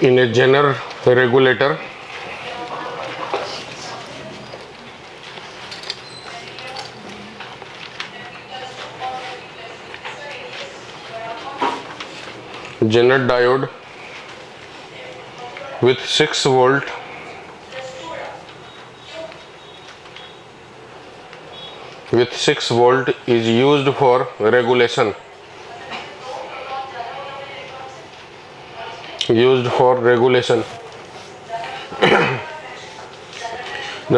In a Zener regulator, Zener diode with 6 volt is used for regulation. The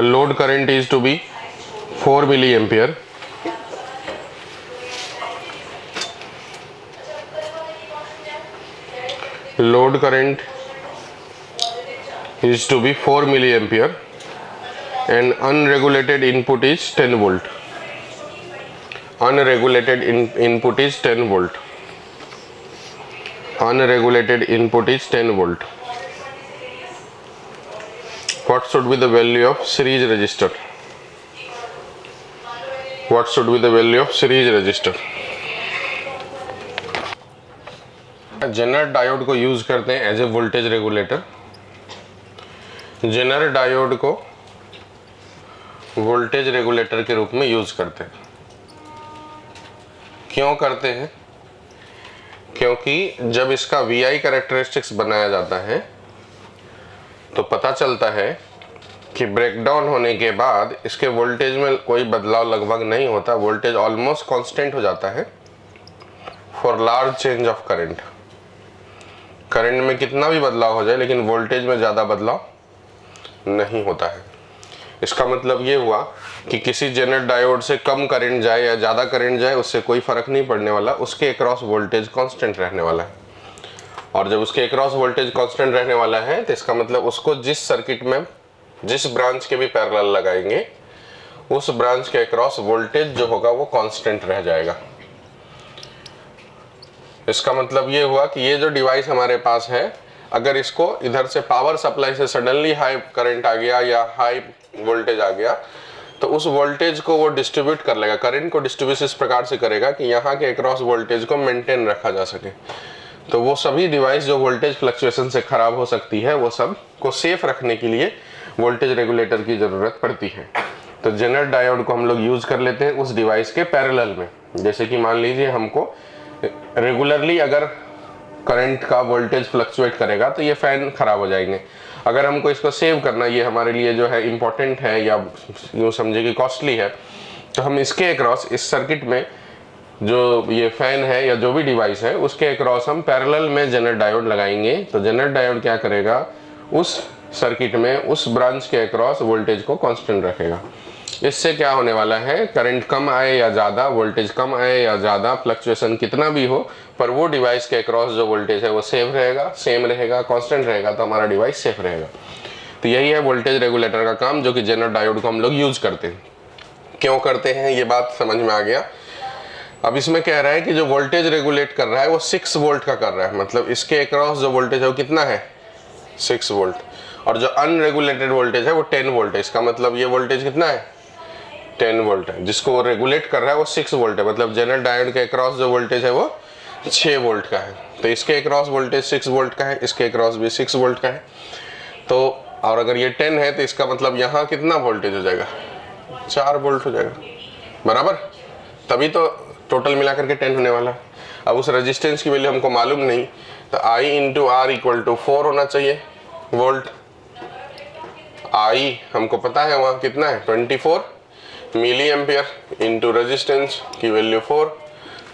load current is to be 4 milliampere. Load current is to be 4 milliampere and unregulated input is 10 volt. Unregulated input is 10 volt. Unregulated input is 10 volt. What should be the value of series resistor? What should be the value of series resistor? Zener diode को use करते हैं as a voltage regulator. Zener diode को voltage regulator के रूप में use करते हैं। क्यों करते हैं? क्योंकि जब इसका VI कैरेक्टरिस्टिक्स बनाया जाता है तो पता चलता है कि ब्रेकडाउन होने के बाद इसके वोल्टेज में कोई बदलाव लगभग नहीं होता, वोल्टेज ऑलमोस्ट कांस्टेंट हो जाता है for large change of current. Current में कितना भी बदलाव हो जाए लेकिन वोल्टेज में ज़्यादा बदलाव नहीं होता है। इसका मतलब ये हुआ कि किसी जेनर डायोड से कम करंट जाए या ज़्यादा करंट जाए उससे कोई फ़र्क नहीं पड़ने वाला, उसके अक्रॉस वोल्टेज कांस्टेंट रहने वाला है। और जब उसके अक्रॉस वोल्टेज कांस्टेंट रहने वाला है तो इसका मतलब उसको जिस सर्किट में जिस ब्रांच के भी पैरेलल लगाएंगे उस ब्रांच के अक्रॉस वोल्टेज जो होगा वो कांस्टेंट रह जाएगा। इसका मतलब ये हुआ कि ये जो डिवाइस हमारे पास है, अगर इसको इधर से पावर सप्लाई से सडनली हाई करंट आ गया या हाई वोल्टेज आ गया तो उस वोल्टेज को वो डिस्ट्रीब्यूट कर लेगा, करंट को डिस्ट्रीब्यूट इस प्रकार से करेगा कि यहाँ के अक्रॉस वोल्टेज को मेंटेन रखा जा सके। तो वो सभी डिवाइस जो वोल्टेज फ्लक्चुएशन से खराब हो सकती है वो सब को सेफ रखने के लिए वोल्टेज रेगुलेटर की ज़रूरत पड़ती है। तो जेनर डायोड को हम लोग यूज़ कर लेते हैं उस डिवाइस के पैरेलल में। जैसे कि मान लीजिए हमको रेगुलरली अगर करंट का वोल्टेज फ्लक्चुएट करेगा तो ये फैन खराब हो जाएंगे। अगर हमको इसको सेव करना, ये हमारे लिए जो है इम्पोर्टेंट है या यूँ समझे कि कॉस्टली है, तो हम इसके अक्रॉस इस सर्किट में जो ये फैन है या जो भी डिवाइस है उसके अक्रॉस हम पैरेलल में जेनर डायोड लगाएंगे। तो जेनर डायोड क्या करेगा, उस सर्किट में उस ब्रांच के अक्रॉस वोल्टेज को कांस्टेंट रखेगा। इससे क्या होने वाला है, करंट कम आए या ज़्यादा, वोल्टेज कम आए या ज़्यादा, फ्लक्चुएशन कितना भी हो, पर वो डिवाइस के अक्रॉस जो वोल्टेज है वो सेम रहेगा, कांस्टेंट रहेगा, तो हमारा डिवाइस सेफ रहेगा। तो यही है वोल्टेज रेगुलेटर का काम, जो कि जेनर डायोड को हम लोग यूज करते हैं। क्यों करते हैं ये बात समझ में आ गया। अब इसमें कह रहा है कि जो वोल्टेज रेगुलेट कर रहा है वो 6 वोल्ट का कर रहा है, मतलब इसके अक्रॉस जो वोल्टेज है वो कितना है, 6 वोल्ट। और जो अनरेगुलेटेड वोल्टेज है वो 10 वोल्ट है। इसका मतलब ये वोल्टेज कितना है, 10 वोल्ट है। जिसको वो रेगुलेट कर रहा है वो 6 वोल्ट है, मतलब जेनर डायोड के अक्रॉस जो वोल्टेज है वो 6 वोल्ट का है। तो इसके अक्रॉस वोल्टेज 6 वोल्ट का है, इसके अक्रॉस भी 6 वोल्ट का है। तो और अगर ये 10 है तो इसका मतलब यहाँ कितना वोल्टेज हो जाएगा, 4 वोल्ट हो जाएगा, बराबर। तभी तो टोटल मिलाकर के 10 होने वाला। अब उस रेजिस्टेंस की वैल्यू हमको मालूम नहीं, तो I into R equal to 4 होना चाहिए वोल्ट। I हमको पता है वहाँ कितना है, 24 मिली एम्पियर इंटू रेजिस्टेंस की वैल्यू 4,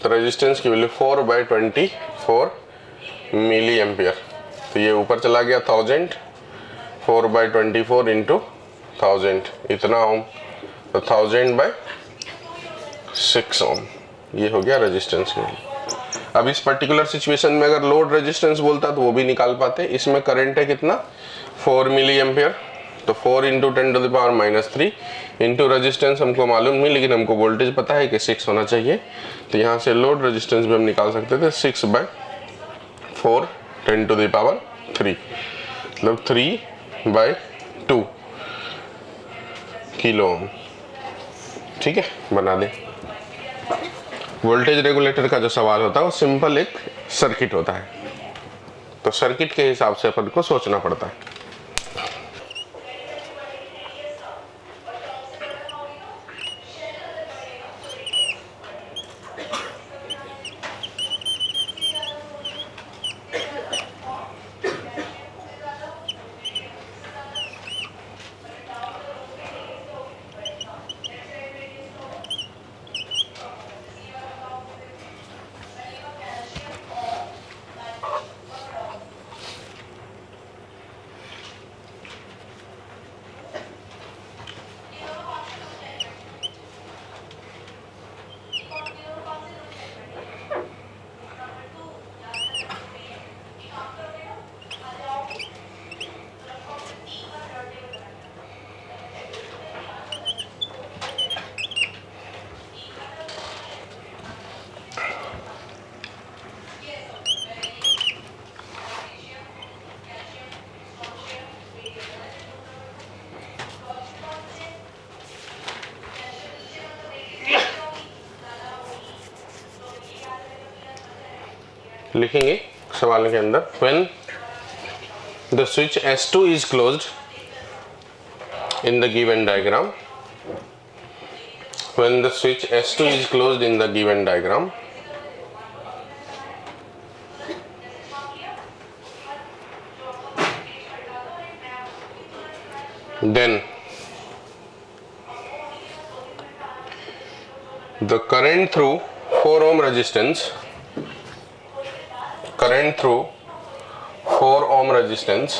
तो रेजिस्टेंस की वैल्यू 4/24 मिली एम्पियर। तो ये ऊपर चला गया 1000, 4/24 इंटू 1000 इतना ओम, तो 1000/6 ओम, ये हो गया रेजिस्टेंस की वैल्यू। अब इस पर्टिकुलर सिचुएशन में अगर लोड रेजिस्टेंस बोलता तो वो भी निकाल पाते। इसमें करंट है कितना, 4 मिली एम्पियर, तो 4 इंटू 10⁻³ इंटू रेजिस्टेंस हमको मालूम नहीं, लेकिन हमको वोल्टेज पता है कि 6 होना चाहिए। तो यहाँ से लोड रेजिस्टेंस भी हम निकाल सकते थे, 6/4 10⁻³ मतलब 3/2 किलो ओम। ठीक है, बना दें। वोल्टेज रेगुलेटर का जो सवाल होता है वो सिंपल एक सर्किट होता है। तो सर्किट के हिसाब से अपन को सोचना पड़ता है। लिखेंगे सवाल के अंदर, when the switch S2 is closed in the given diagram, when the switch S2 is closed in the given diagram, then the current through 4 ohm resistance, current through 4 ohm resistance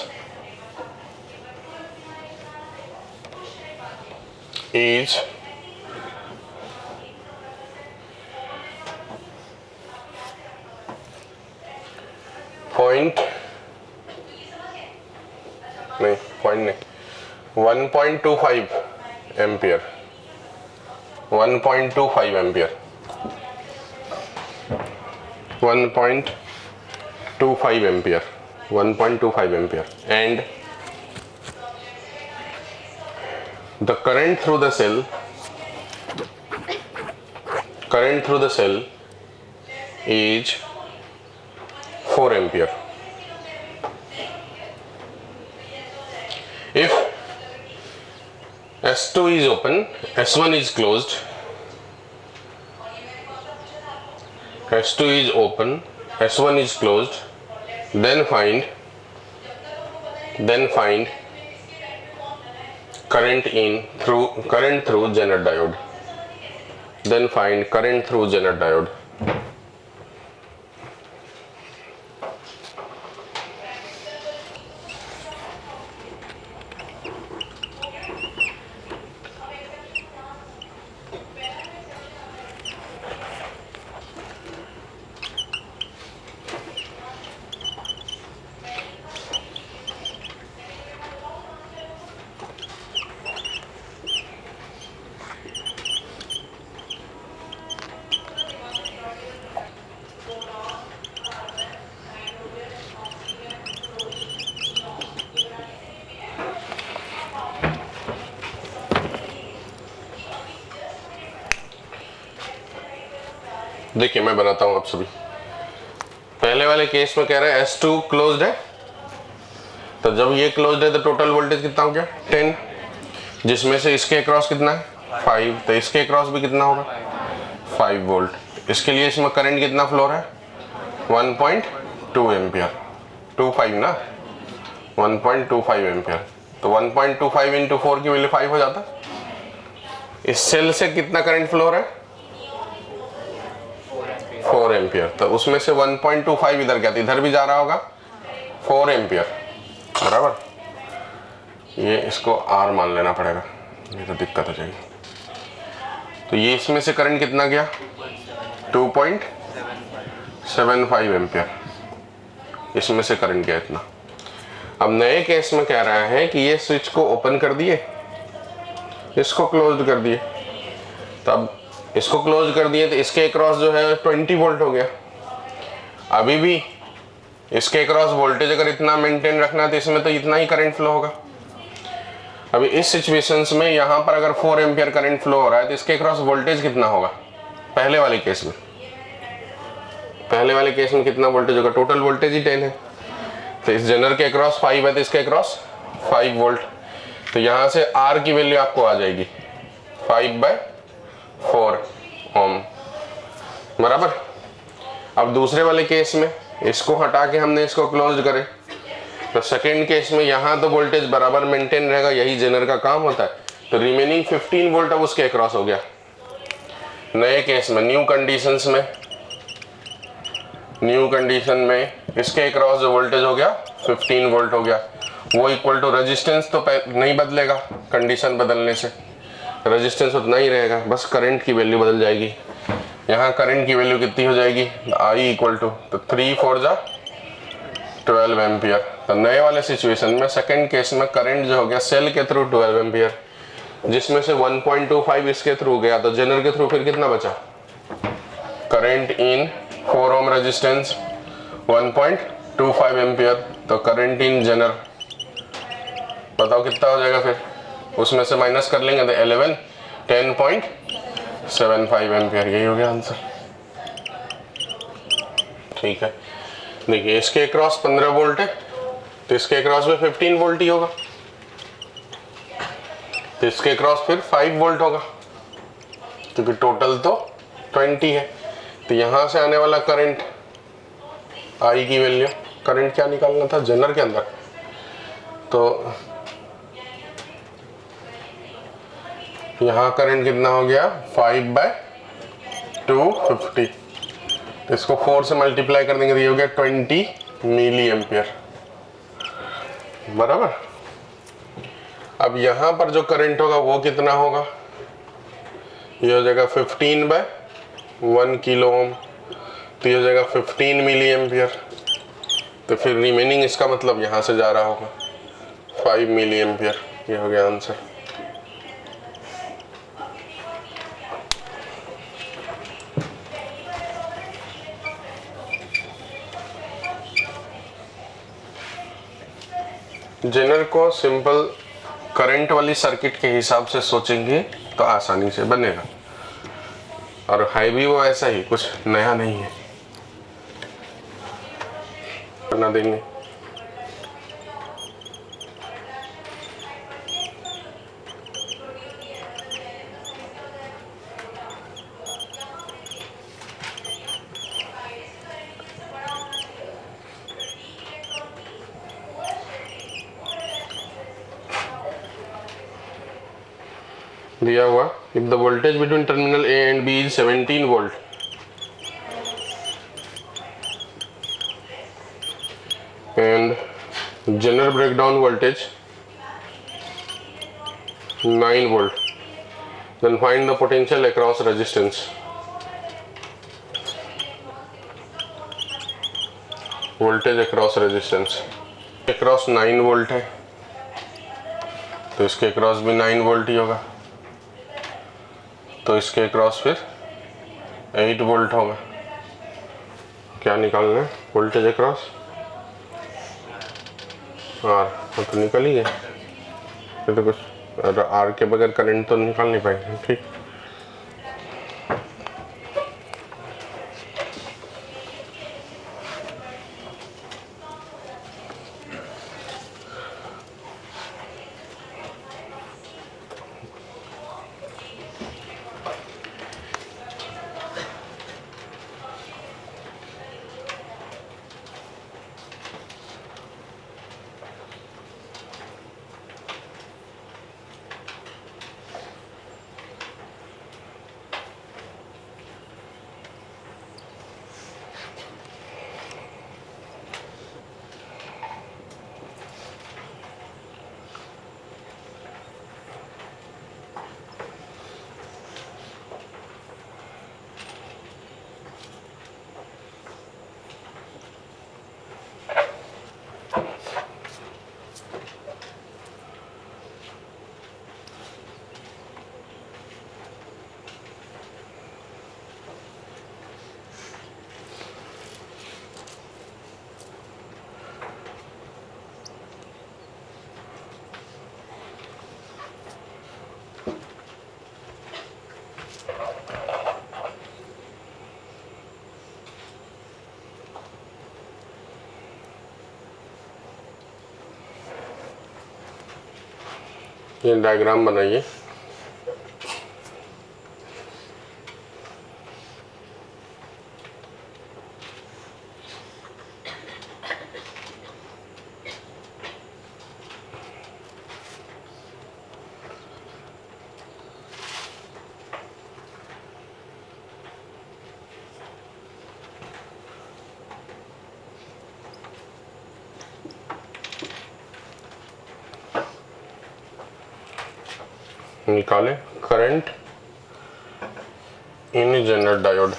is point नहीं 1.25 ampere, 1.25 ampere, 1.25 ampere, 1.25 ampere, and the current through the cell is 4 ampere. If S2 is open, S1 is closed, S2 is open, S1 is closed, then find current through Zener diode, then find current through Zener diode. देखिए मैं बनाता हूं आप सभी। पहले वाले case में कह रहा है S2 क्लोज्ड है, तो जब ये क्लोज्ड है तो टोटल वोल्टेज कितना हो गया 10, जिसमें से इसके अक्रॉस कितना है 5, तो इसके अक्रॉस भी कितना होगा 5 वोल्ट। इसके लिए इसमें करंट कितना फ्लो रहा है 1.2 एम्पियर, 25 ना, 1.25 एम्पियर, तो 1.25 इंटू 4 की वैल्यू 5 हो जाता। इस सेल से कितना करंट फ्लो रहा है 4 एम्पियर, तो उसमें से 1.25 इधर गया, तो इधर भी जा रहा होगा 4 एम्पियर, बराबर। ये इसको R मान लेना पड़ेगा, ये तो दिक्कत हो जाएगी। तो ये इसमें से करंट कितना गया 2.75 एम्पियर, इसमें से करंट गया इतना। अब नए केस में कह रहा है कि ये स्विच को ओपन कर दिए, इसको क्लोज कर दिए, तब इसको क्लोज कर दिए तो इसके अक्रॉस जो है 20 वोल्ट हो गया। अभी भी इसके अक्रॉस वोल्टेज अगर इतना मेंटेन रखना है तो इसमें तो इतना ही करंट फ्लो होगा। अभी इस सिचुएशंस में यहाँ पर अगर 4 एम्पियर करंट फ्लो हो रहा है तो इसके अक्रॉस वोल्टेज कितना होगा पहले वाले केस में, कितना वोल्टेज होगा, टोटल वोल्टेज ही 10 है, तो इस जनर के अक्रॉस 5 है तो इसके अक्रॉस 5 वोल्ट। तो यहां से आर की वैल्यू आपको आ जाएगी 5/4 ओम, बराबर। अब दूसरे वाले केस में इसको हटा के हमने इसको क्लोज करे, तो सेकेंड केस में यहां तो वोल्टेज बराबर मेंटेन रहेगा, यही जेनर का काम होता है। तो रिमेनिंग 15 वोल्ट अब उसके अक्रॉस हो गया। नए केस में, न्यू कंडीशन में इसके अक्रॉस जो वोल्टेज हो गया 15 वोल्ट हो गया। वो इक्वल टू रेजिस्टेंस तो नहीं बदलेगा, कंडीशन बदलने से रेजिस्टेंस उतना ही रहेगा, बस करंट की वैल्यू बदल जाएगी। यहाँ करंट की वैल्यू कितनी हो जाएगी, आई इक्वल टू, तो 3 4 जा 12 एम्पियर। तो नए वाले सिचुएशन में सेकंड केस में करंट जो हो गया सेल के थ्रू 12 एम्पियर, जिसमें से 1.25 इसके थ्रू गया, तो जनर के थ्रू फिर कितना बचा, current in 4 ohm resistance 1.25 ampere. तो करंट इन जनर बताओ कितना हो जाएगा, फिर उसमें से माइनस कर लेंगे तो 11 10.75 एम्पियर, यही हो गया आंसर। ठीक है, देखिए इसके अक्रॉस 15 वोल्ट है तो इसके अक्रॉस में 15 वोल्ट ही होगा, तो इसके अक्रॉस फिर 5 वोल्ट होगा, क्योंकि टोटल तो 20 है। तो यहां से आने वाला करंट आई की वैल्यू, करंट क्या निकालना था जनर के अंदर, तो यहां करंट कितना हो गया 5/250, तो इसको 4 से मल्टीप्लाई कर देंगे तो ये हो गया 20 मिली एम्पियर, बराबर। अब यहां पर जो करंट होगा वो कितना होगा, ये हो जाएगा 15/1 किलो ओम, तो ये हो जाएगा 15 मिली एम्पियर। तो फिर रिमेनिंग इसका मतलब यहां से जा रहा होगा 5 मिली एम्पियर, ये हो गया आंसर। जेनर को सिंपल करंट वाली सर्किट के हिसाब से सोचेंगे तो आसानी से बनेगा, और है भी वो ऐसा ही, कुछ नया नहीं है, बना देंगे। दिया हुआ, if the voltage between terminal A and B is 17 volt and general breakdown voltage 9 volt, then find the potential across resistance। Voltage across resistance, across 9 volt है तो इसके अक्रॉस भी 9 वोल्ट ही होगा, तो इसके अक्रॉस फिर 8 वोल्ट होगा। क्या निकालना है, वोल्टेज अक्रॉस आर, तो निकल ही गया, ये तो कुछ आर के बगैर करंट तो निकाल नहीं पाएंगे। ठीक, ये डायग्राम बनाइए। निकालें करंट इन जेनर डायोड।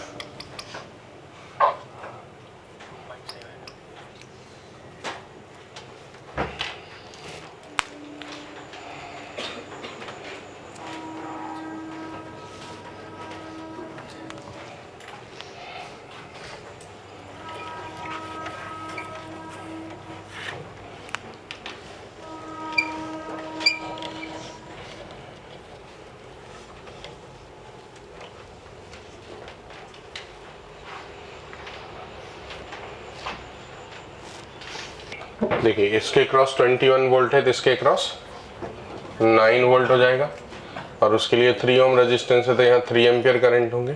देखिए इसके क्रॉस 21 वोल्ट है तो इसके क्रॉस 9 वोल्ट हो जाएगा, और उसके लिए 3 ओम रेजिस्टेंस है तो यहाँ 3 एम्पियर करंट होंगे,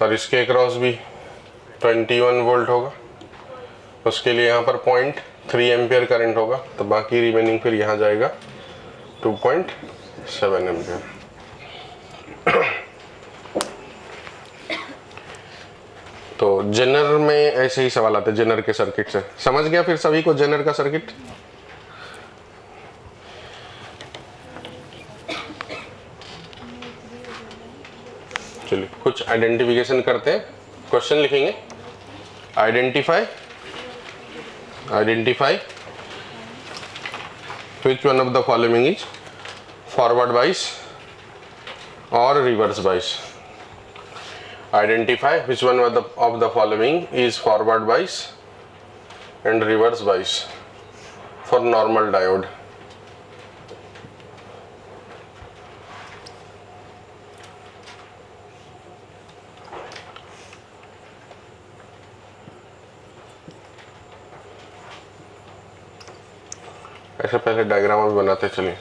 और इसके क्रॉस भी 21 वोल्ट होगा, उसके लिए यहाँ पर 0.3 एम्पियर करंट होगा, तो बाकी रिमेनिंग फिर यहाँ जाएगा 2.7 एम्पियर। तो जेनर में ऐसे ही सवाल आते हैं, जेनर के सर्किट से। समझ गया फिर सभी को जेनर का सर्किट? चलिए कुछ आइडेंटिफिकेशन करते हैं, क्वेश्चन लिखेंगे। Identify which one of the following is forward bias or reverse bias. Identify which one of the following is forward bias and reverse bias for normal diode. ऐसे पहले diagram भी बनाते चलिए।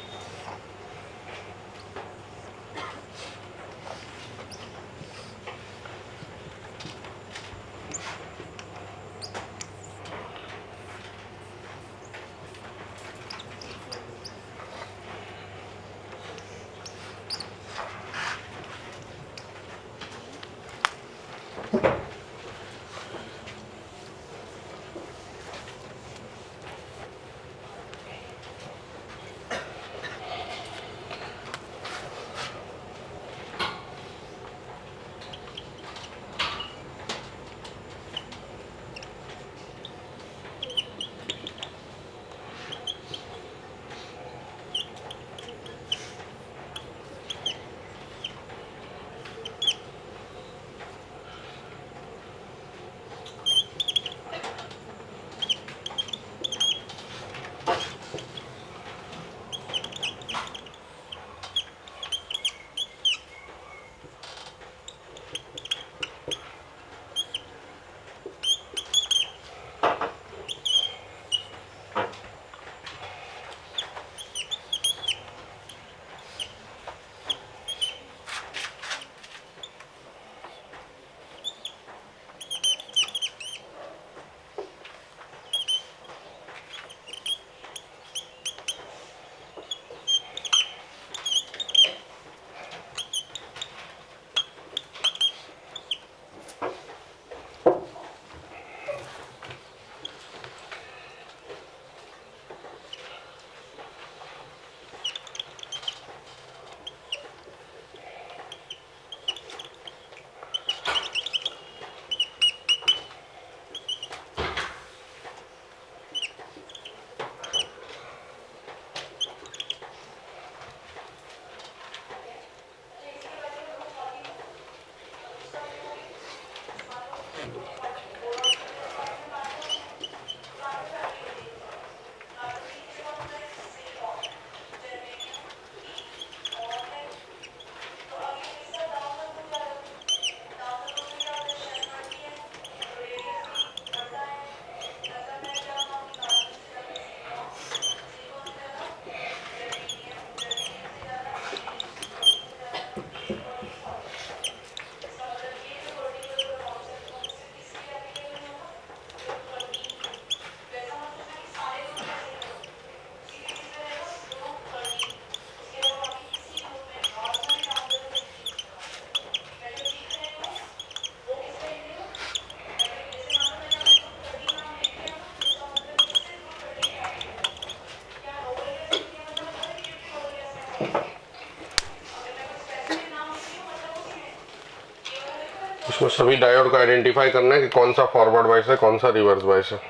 इसमें सभी डायोड को आइडेंटिफाई करना है कि कौन सा फॉरवर्ड बायस है, कौन सा रिवर्स बायस है।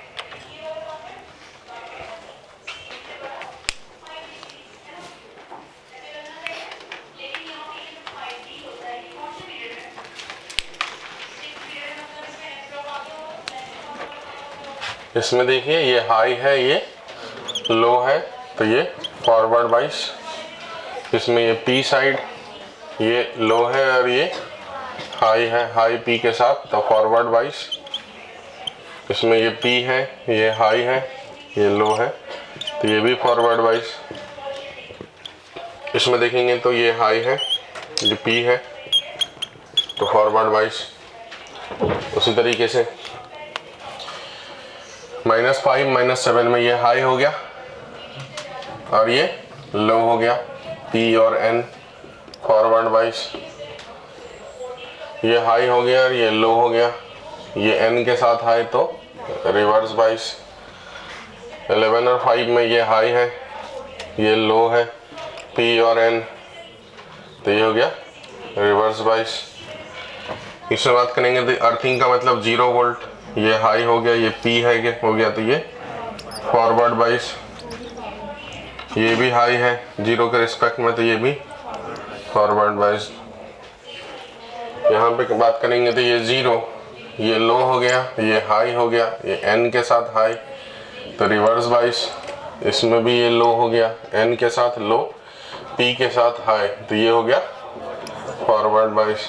इसमें देखिए ये हाई है, ये लो है, तो ये फॉरवर्ड बायस। इसमें ये पी साइड, ये लो है और ये हाई है, हाई पी के साथ, तो फॉरवर्ड बायस। इसमें ये पी है, ये हाई है, ये लो है, तो ये भी फॉरवर्ड बायस। इसमें देखेंगे तो ये हाई है, ये पी है, तो फॉरवर्ड बायस। उसी तरीके से -5 -7 में ये हाई हो गया और ये लो हो गया, पी और एन, फॉरवर्ड बायस। ये हाई हो गया और ये लो हो गया, ये एन के साथ हाई, तो रिवर्स बायस। 11 और 5 में ये हाई है, ये लो है, पी और एन, तो ये हो गया रिवर्स बायस। इसमें बात करेंगे तो अर्थिंग का मतलब 0 वोल्ट, ये हाई हो गया, ये पी है हो गया, तो ये फॉरवर्ड बायस। ये भी हाई है 0 के रिस्पेक्ट में, तो ये भी फॉरवर्ड बायस। यहाँ पे बात करेंगे तो ये 0, ये लो हो गया, ये हाई हो गया, ये एन के साथ हाई, तो रिवर्स बायस। इसमें भी ये लो हो गया, एन के साथ लो, पी के साथ हाई, तो ये हो गया फॉरवर्ड बायस।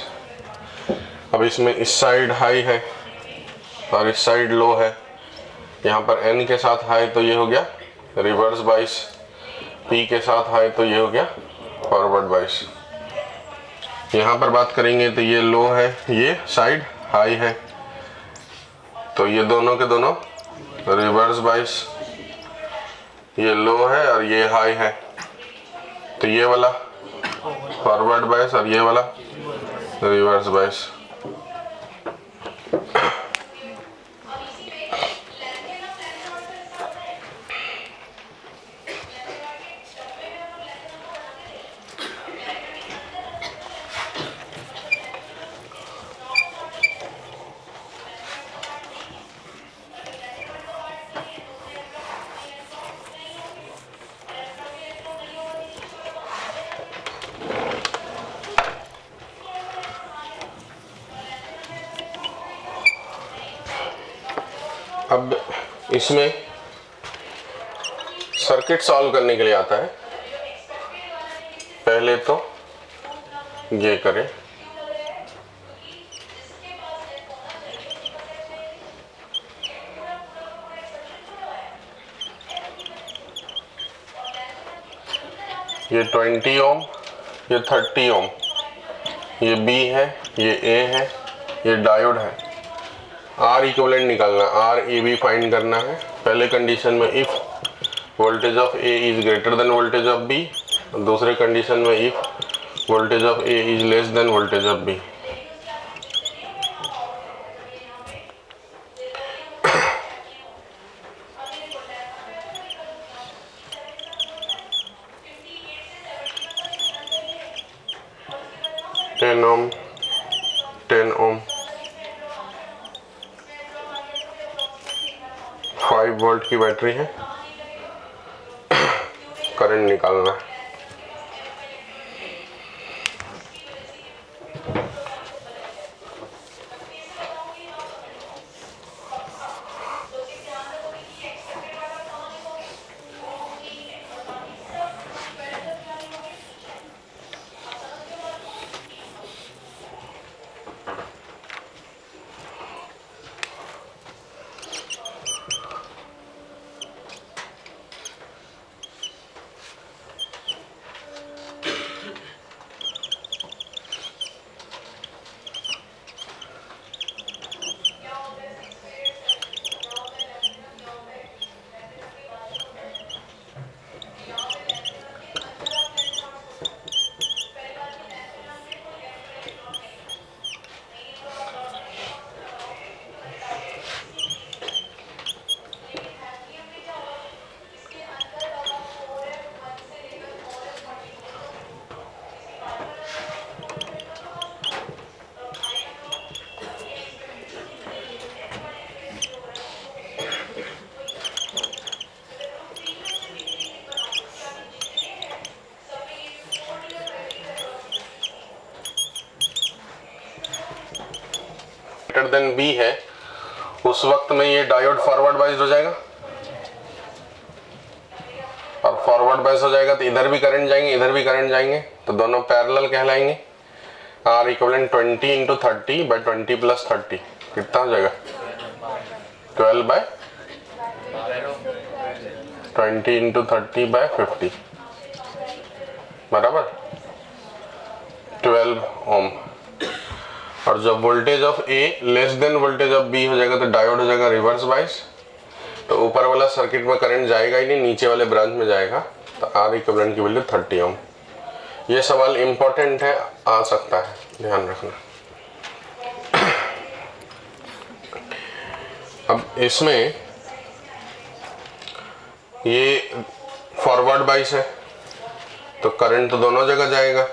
अब इसमें इस साइड हाई है और इस साइड लो है, यहाँ पर एन के साथ हाई, तो ये हो गया रिवर्स बायस। पी के साथ हाई, तो ये हो गया फॉरवर्ड बायस। यहाँ पर बात करेंगे तो ये लो है, ये साइड हाई है, तो ये दोनों के दोनों रिवर्स बायस। ये लो है और ये हाई है, तो ये वाला फॉरवर्ड बायस और ये वाला रिवर्स बायस। अब इसमें सर्किट सॉल्व करने के लिए आता है। पहले तो ये करें, ये 20 ओम, ये 30 ओम, ये बी है, ये ए है, ये डायोड है। आर इक्विवेलेंट निकालना, आर ए बी फाइंड करना है। पहले कंडीशन में if voltage of A is greater than voltage of B, दूसरे कंडीशन में if voltage of A is less than voltage of B. Ten ohm, 10 ohm, 5 volt की battery है, current निकालना है। ग्रेटर देन बी है, उस वक्त में ये डायोड फॉरवर्ड बाइज हो जाएगा, और फॉरवर्ड बाइज हो जाएगा तो इधर भी करंट जाएंगे, इधर भी करंट जाएंगे, तो दोनों पैरेलल कहलाएंगे। R equivalent 20 into 30 by 20 plus 30 कितना हो जाएगा 12 बाय 20 इंटू 30 बाय 50 बराबर 12 ओम। और जब voltage of A less than voltage of B हो जाएगा तो डायोड हो जाएगा रिवर्स बाइस, तो ऊपर वाला सर्किट में करंट जाएगा ही नहीं, नीचे वाले ब्रांच में जाएगा, तो R इक्विवेलेंट की वैल्यू 30 ओम। ये सवाल इंपॉर्टेंट है, आ सकता है, ध्यान रखना। अब इसमें ये फॉरवर्ड बाइस है तो करंट तो दोनों जगह जाएगा।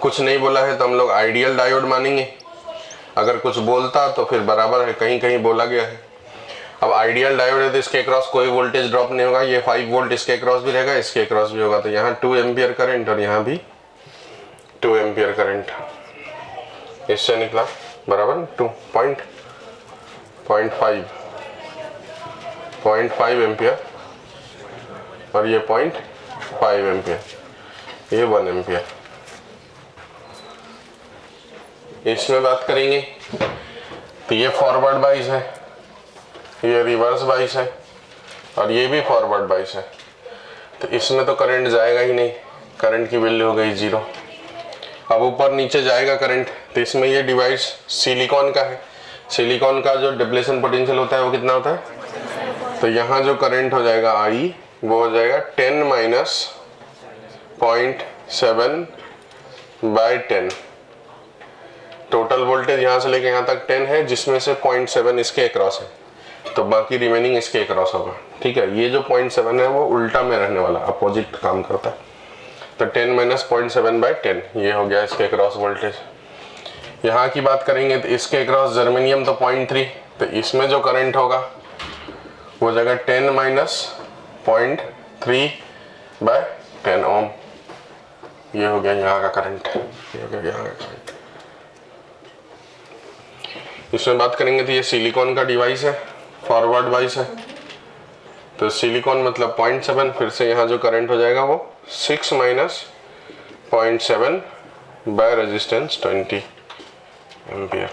कुछ नहीं बोला है तो हम लोग आइडियल डायोड मानेंगे, अगर कुछ बोलता तो फिर बराबर है, कहीं कहीं बोला गया है। अब आइडियल डायोड है तो इसके अक्रॉस कोई वोल्टेज ड्रॉप नहीं होगा, ये 5 वोल्ट इसके अक्रॉस भी रहेगा, इसके अक्रॉस भी होगा, तो यहाँ 2 एम्पियर करंट और यहाँ भी 2 एम्पियर करंट इससे निकला बराबर 0.5 एम्पियर और ये 0.5 एम्पियर, ये 1 एम्पियर। इसमें बात करेंगे तो ये फॉरवर्ड बाइस है, ये रिवर्स बाइस है और ये भी फॉरवर्ड बाइस है, तो इसमें तो करंट जाएगा ही नहीं, करंट की वैल्यू हो गई 0। अब ऊपर नीचे जाएगा करंट, तो इसमें ये डिवाइस सिलिकॉन का है, सिलिकॉन का जो डिप्लेशन पोटेंशियल होता है वो कितना होता है, तो यहाँ जो करंट हो जाएगा I वो हो जाएगा 10 माइनस 0.7 बाय 10। टोटल वोल्टेज यहाँ से लेके यहाँ तक 10 है, जिसमें से 0.7 इसके अक्रॉस है, तो बाकी रिमेनिंग इसके अक्रॉस होगा। ठीक है, ये जो 0.7 है वो उल्टा में रहने वाला, अपोजिट काम करता है, तो 10 माइनस 0.7 बाई 10 ये हो गया इसके अक्रॉस वोल्टेज। यहाँ की बात करेंगे तो इसके अक्रॉस जर्मेनियम तो 0.3, तो इसमें जो करंट होगा वो जगह 10 माइनस 0.3 बाय 10 ओम, ये हो गया यहाँ का करंट, ये हो गया यहाँ का करंट। इसमें बात करेंगे तो ये सिलिकॉन का डिवाइस है, फॉरवर्ड बाइस है, तो सिलिकॉन मतलब 0.7, फिर से यहाँ जो करंट हो जाएगा वो 6 minus 0.7 by resistance 20 ampere.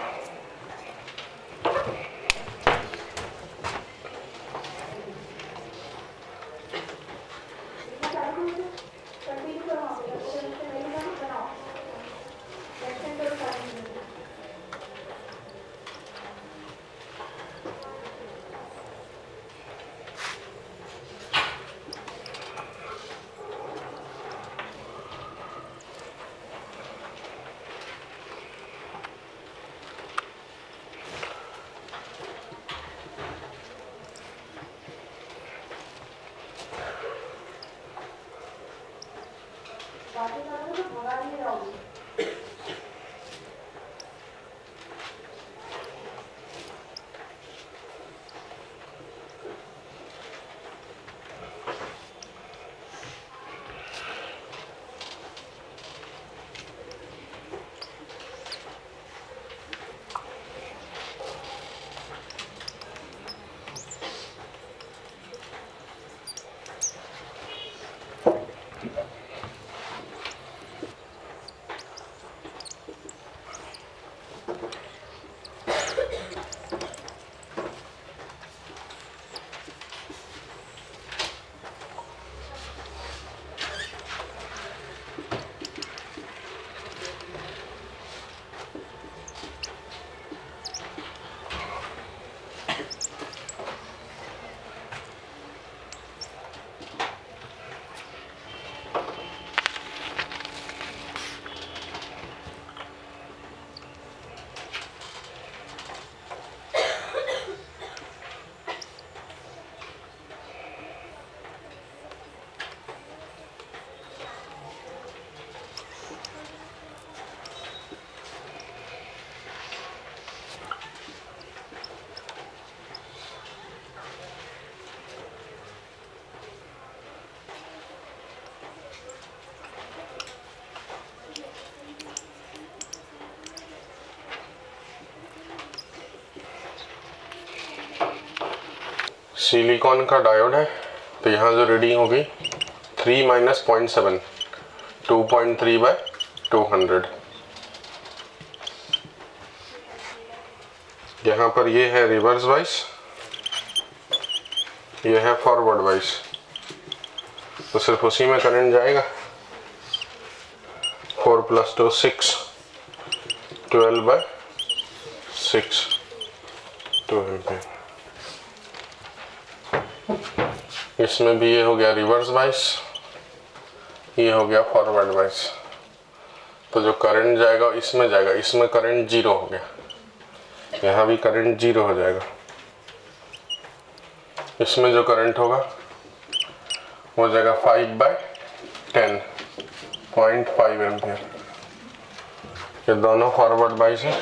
Silicon का डायोड है, तो यहाँ जो रीडिंग होगी 3 माइनस 0.7, 2.3/200। यहाँ पर ये है रिवर्स वाइस, ये है फॉरवर्ड वाइस, तो सिर्फ उसी में करंट जाएगा। 4 + 2 6, 12/6, 2 एम्पीयर। इसमें भी ये हो गया रिवर्स वाइस, ये हो गया फॉरवर्ड वाइस। तो जो करंट जाएगा इसमें जाएगा, इसमें करंट 0 हो गया, यहाँ भी करंट 0 हो जाएगा। इसमें जो करंट होगा वो जाएगा 5/10, 0.5 एम्पीयर। ये दोनों फॉरवर्ड वाइस है,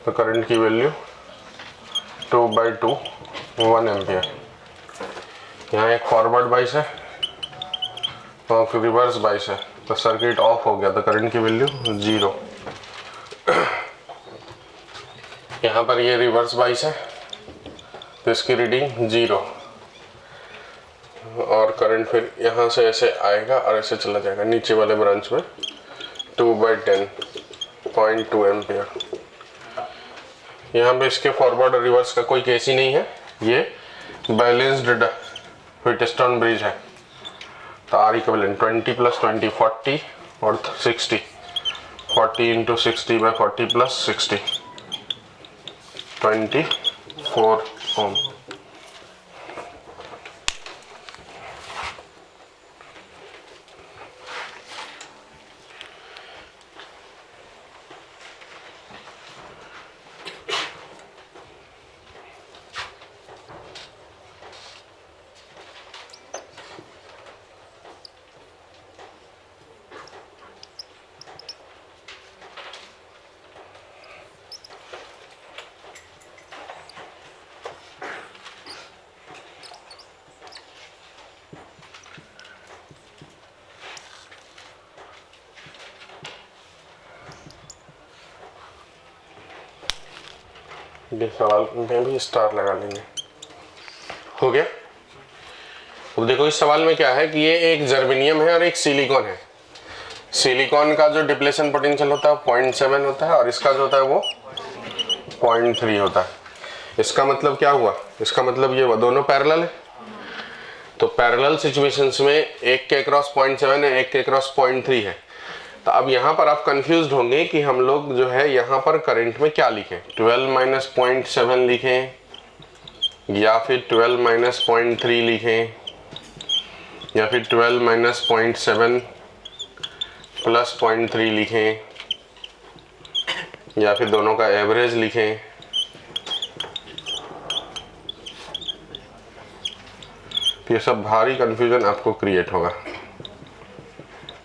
तो करंट की वैल्यू 2/2, 1 एम्पीयर। यहाँ एक फॉरवर्ड बाइस है और रिवर्स बाइस है, तो सर्किट ऑफ हो गया, तो करंट की वैल्यू 0। यहाँ पर ये रिवर्स बाइस है, तो इसकी रीडिंग 0, और करंट फिर यहाँ से ऐसे आएगा और ऐसे चला जाएगा नीचे वाले ब्रांच में, 2/10, 0.2 एम्पीयर। यहाँ पे इसके फॉरवर्ड और रिवर्स का कोई केस ही नहीं है, ये बैलेंस्ड व्हीटस्टोन ब्रिज है। तो R इक्विवेलेंट 20 + 20 40 और 60, 40 × 60/40 + 60, 24 ओम। ये सवाल में भी स्टार लगा लेंगे। हो गया। अब देखो इस सवाल में क्या है कि ये एक जर्मेनियम है और एक सिलिकॉन है। सिलिकॉन का जो डिप्लेशन पोटेंशियल होता है 0.7 होता है और इसका जो होता है वो 0.3 होता है। इसका मतलब क्या हुआ, इसका मतलब ये दोनों पैरेलल है। तो पैरेलल सिचुएशंस में एक के क्रॉस 0.7 है, एक के क्रॉस 0.3 है। तो अब यहाँ पर आप कंफ्यूज होंगे कि हम लोग जो है यहाँ पर करंट में क्या लिखें, 12 - 0.7 लिखें या फिर 12 - 0.3 लिखें या फिर 12 - 0.7 + 0.3 लिखें या फिर दोनों का एवरेज लिखें। ये सब भारी कंफ्यूजन आपको क्रिएट होगा।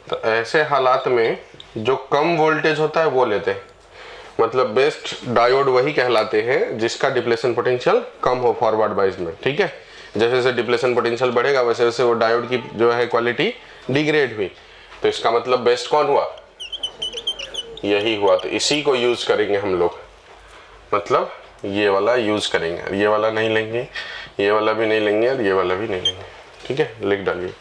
तो ऐसे हालात में जो कम वोल्टेज होता है वो लेते हैं, मतलब बेस्ट डायोड वही कहलाते हैं जिसका डिप्लेशन पोटेंशियल कम हो फॉरवर्ड बाइस में। ठीक है, जैसे जैसे डिप्लेशन पोटेंशियल बढ़ेगा वैसे वैसे वो डायोड की जो है क्वालिटी डिग्रेड हुई। तो इसका मतलब बेस्ट कौन हुआ, यही हुआ। तो इसी को यूज करेंगे हम लोग, मतलब ये वाला यूज करेंगे, ये वाला नहीं लेंगे, ये वाला भी नहीं लेंगे और ये वाला भी नहीं लेंगे। ठीक है, लिख डालिए।